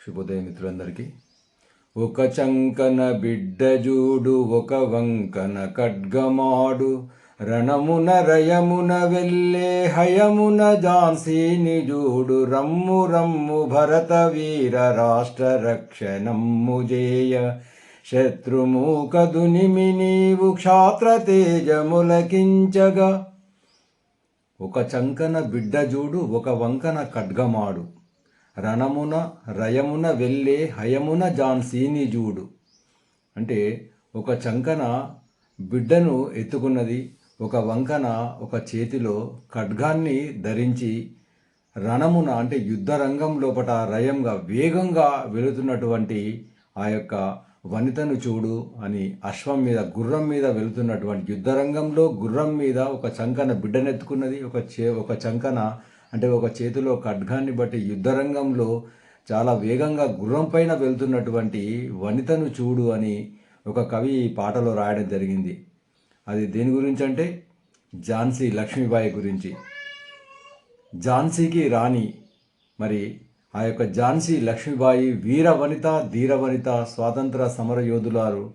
శుభోదయం మిత్రులందరికీ. ఒక చంకన బిడ్డజూడు ఒక వంకన ఖడ్గమాడు రణమున రయమున వెళ్ళే హయమున ఝాన్సీని జూడు రమ్ము రమ్ము భరత వీర రాష్ట్ర రక్షణమ్ము జేయ శత్రుమూక దునిమి నీవు క్షాత్ర తేజములకించగా. ఒక చంకన బిడ్డజూడు ఒక వంకన ఖడ్గమాడు రణమున రయమున వెళ్ళే హయమున ఝాన్సీని జూడు. అంటే ఒక చంకన బిడ్డను ఎత్తుకున్నది, ఒక వంకన ఒక చేతిలో ఖడ్గాన్ని ధరించి రణమున అంటే యుద్ధ రంగం లోపట రయంగా వేగంగా వెళుతున్నటువంటి ఆ యొక్క వనితను చూడు అని అశ్వం మీద గుర్రం మీద వెళుతున్నటువంటి యుద్ధరంగంలో గుర్రం మీద ఒక చంకన బిడ్డనెత్తుకున్నది, ఒక చంకన అంటే ఒక చేతిలో ఖడ్గాన్ని బట్టి యుద్ధరంగంలో చాలా వేగంగా గుర్రం పైన వెళ్తున్నటువంటి వనితను చూడు అని ఒక కవి ఈ పాటలో రాయడం జరిగింది. అది దేని గురించి అంటే ఝాన్సీ లక్ష్మీబాయి గురించి. ఝాన్సీకి రాణి. మరి ఆ యొక్క ఝాన్సీ లక్ష్మీబాయి వీర వనిత, ధీర వనిత, స్వాతంత్ర సమర యోధులారు.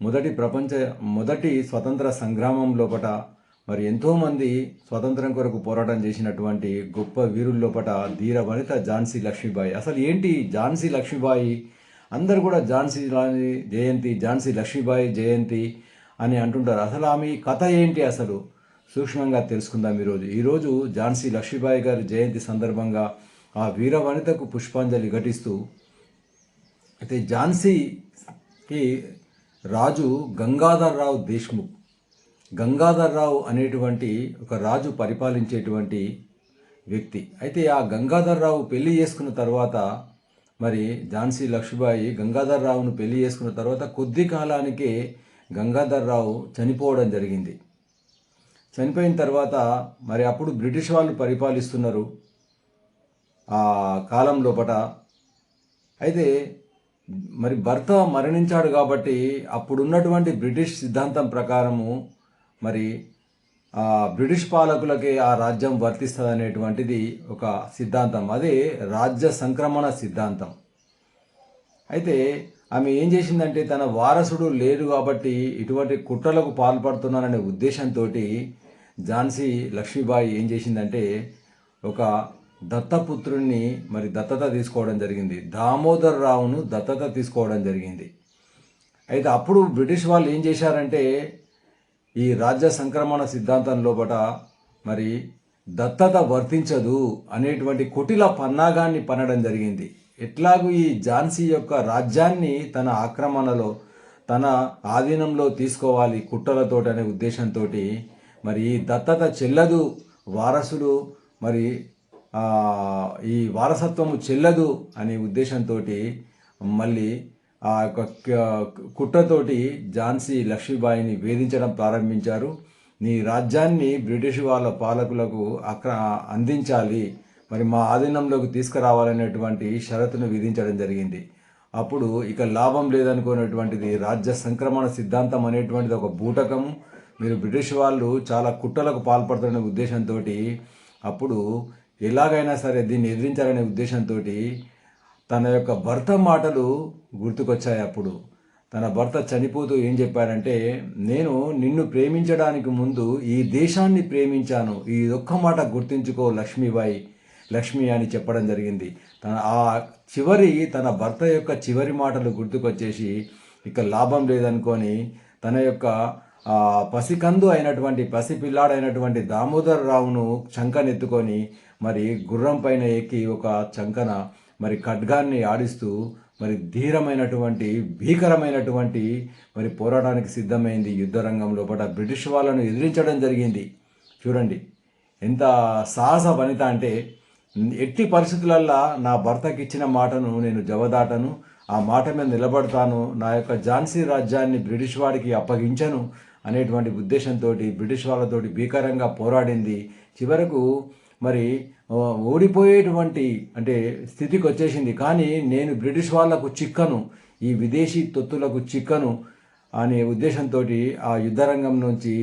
మొదటి స్వతంత్ర సంగ్రామం లోపట మరి ఎంతోమంది స్వతంత్రం కొరకు పోరాటం చేసినటువంటి గొప్ప వీరుల లోపట ధీర వనిత ఝాన్సీ లక్ష్మీబాయి. అసలు ఏంటి ఝాన్సీ లక్ష్మీబాయి? అందరు కూడా ఝాన్సీ జయంతి, ఝాన్సీ లక్ష్మీబాయి జయంతి అని అంటుంటారు. అసలు ఆమె కథ ఏంటి అసలు సూక్ష్మంగా తెలుసుకుందాం ఈరోజు ఝాన్సీ లక్ష్మీబాయి గారి జయంతి సందర్భంగా ఆ వీర వనితకు పుష్పాంజలి ఘటిస్తూ. అయితే ఝాన్సీకి రాజు గంగాధర్రావు దేశ్ముఖ్. గంగాధర్రావు అనేటువంటి ఒక రాజు పరిపాలించేటువంటి వ్యక్తి. అయితే ఆ గంగాధర్రావు పెళ్లి చేసుకున్న తర్వాత మరి ఝాన్సీ లక్ష్మీబాయి గంగాధర్రావును పెళ్లి చేసుకున్న తర్వాత కొద్ది కాలానికే గంగాధర్రావు చనిపోవడం జరిగింది. చనిపోయిన తర్వాత మరి అప్పుడు బ్రిటిష్ వాళ్ళు పరిపాలిస్తున్నారు ఆ కాలం లోపట. అయితే మరి భర్త మరణించాడు కాబట్టి అప్పుడున్నటువంటి బ్రిటిష్ సిద్ధాంతం ప్రకారము మరి బ్రిటిష్ పాలకులకే ఆ రాజ్యం వర్తిస్తుంది అనేటువంటిది ఒక సిద్ధాంతం. అదే రాజ్య సంక్రమణ సిద్ధాంతం. అయితే ఆమె ఏం చేసిందంటే తన వారసుడు లేడు కాబట్టి ఇటువంటి కుట్రలకు పాల్పడుతున్నాననే ఉద్దేశంతో ఝాన్సీ లక్ష్మీబాయి ఏం చేసిందంటే ఒక దత్తపుత్రుణ్ణి మరి దత్తత తీసుకోవడం జరిగింది. దామోదర్ రావును దత్తత తీసుకోవడం జరిగింది. అయితే అప్పుడు బ్రిటిష్ వాళ్ళు ఏం చేశారంటే ఈ రాజ్య సంక్రమణ సిద్ధాంతం లోపల మరి దత్తత వర్తించదు అనేటువంటి కుటిల పన్నాగాన్ని పనడం జరిగింది. ఎట్లాగూ ఈ ఝాన్సీ యొక్క రాజ్యాన్ని తన ఆక్రమణలో తన ఆధీనంలో తీసుకోవాలి కుట్రలతోటి అనే ఉద్దేశంతో మరి ఈ దత్తత చెల్లదు, వారసులు మరి ఈ వారసత్వము చెల్లదు అనే ఉద్దేశంతో మళ్ళీ ఆ యొక్క కుట్రతోటి ఝాన్సీ లక్ష్మీబాయిని వేధించడం ప్రారంభించారు. నీ రాజ్యాన్ని బ్రిటిష్ వాళ్ళ పాలకులకు అందించాలి, మరి మా ఆధీనంలోకి తీసుకురావాలనేటువంటి షరతును విధించడం జరిగింది. అప్పుడు ఇక లాభం లేదనుకున్నటువంటిది రాజ్య సంక్రమణ సిద్ధాంతం అనేటువంటిది ఒక బూటకము. మీరు బ్రిటిష్ వాళ్ళు చాలా కుట్రలకు పాల్పడుతున్న ఉద్దేశంతో అప్పుడు ఎలాగైనా సరే దీన్ని ఎదిరించాలనే ఉద్దేశంతో తన యొక్క భర్త మాటలు గుర్తుకొచ్చాయి. అప్పుడు తన భర్త చనిపోతూ ఏం చెప్పాడంటే, నేను నిన్ను ప్రేమించడానికి ముందు ఈ దేశాన్ని ప్రేమించాను, ఈ ఒక్క మాట గుర్తుంచుకో లక్ష్మి అని చెప్పడం జరిగింది. తన భర్త యొక్క చివరి మాటలు గుర్తుకొచ్చేసి ఇక లాభం లేదనుకొని తన యొక్క పసికందు అయినటువంటి పసిపిల్లాడైనటువంటి దామోదర్ రావును చంకనెత్తుకొని మరి గుర్రం పైన ఎక్కి ఒక చంకన మరి ఖడ్గాన్ని ఆడిస్తూ మరి ధీరమైనటువంటి భీకరమైనటువంటి మరి పోరాటానికి సిద్ధమైంది. యుద్ధరంగం లోపల బ్రిటిష్ వాళ్ళను ఎదిరించడం జరిగింది. చూడండి ఎంత సాహస వనిత అంటే, ఎట్టి పరిస్థితులల్లా నా భర్తకి ఇచ్చిన మాటను నేను జవదాటను, ఆ మాట మీద నిలబడతాను, నా యొక్క ఝాన్సీ రాజ్యాన్ని బ్రిటిష్ వాడికి అప్పగించను అనేటువంటి ఉద్దేశంతో బ్రిటిష్ వాళ్ళతోటి భీకరంగా పోరాడింది. చివరకు మరి ఓడిపోయేటువంటి అంటే స్థితికి వచ్చేసింది. కానీ నేను బ్రిటిష్ వాళ్లకు చిక్కను, ఈ విదేశీ తొత్తులకు చిక్కను అనే ఉద్దేశంతో ఆ యుద్ధరంగం నుంచి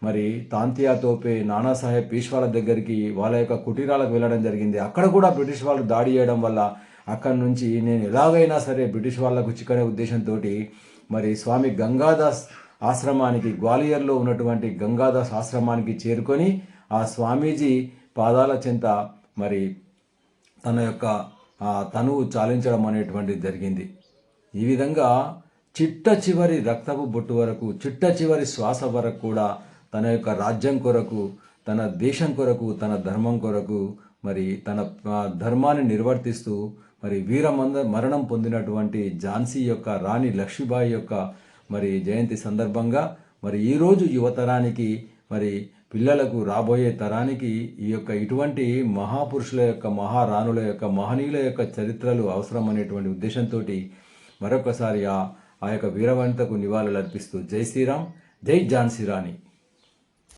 మరి తాంతియా తోపే, నానాసాహెబ్ పీష్వాల దగ్గరికి వాళ్ళ యొక్క కుటీరాలకు వెళ్ళడం జరిగింది. అక్కడ కూడా బ్రిటిష్ వాళ్ళు దాడి చేయడం వల్ల అక్కడి నుంచి నేను ఎలాగైనా సరే బ్రిటిష్ వాళ్ళకు చిక్కనే ఉద్దేశంతో మరి స్వామి గంగాదాస్ ఆశ్రమానికి, గ్వాలియర్లో ఉన్నటువంటి గంగాదాస్ ఆశ్రమానికి చేరుకొని ఆ స్వామీజీ పాదాల చెంత మరి తన యొక్క తనువు చాలించడం అనేటువంటిది జరిగింది. ఈ విధంగా చిట్ట చివరి రక్తపు బొట్టు వరకు, చిట్ట చివరి శ్వాస వరకు కూడా తన యొక్క రాజ్యం కొరకు, తన దేశం కొరకు, తన ధర్మం కొరకు మరి తన ధర్మాన్ని నిర్వర్తిస్తూ మరి మరణం పొందినటువంటి ఝాన్సీ యొక్క రాణి లక్ష్మీబాయి యొక్క మరి జయంతి సందర్భంగా మరి ఈరోజు యువతరానికి మరి పిల్లలకు, రాబోయే తరానికి ఈ యొక్క ఇటువంటి మహాపురుషుల యొక్క, మహారాణుల యొక్క, మహనీయుల యొక్క చరిత్రలు అవసరం అనేటువంటి ఉద్దేశంతో మరొకసారి ఆ యొక్క వీరవనితకు నివాళులు అర్పిస్తూ జై శ్రీరామ్, జై ఝాన్సీ రాణి.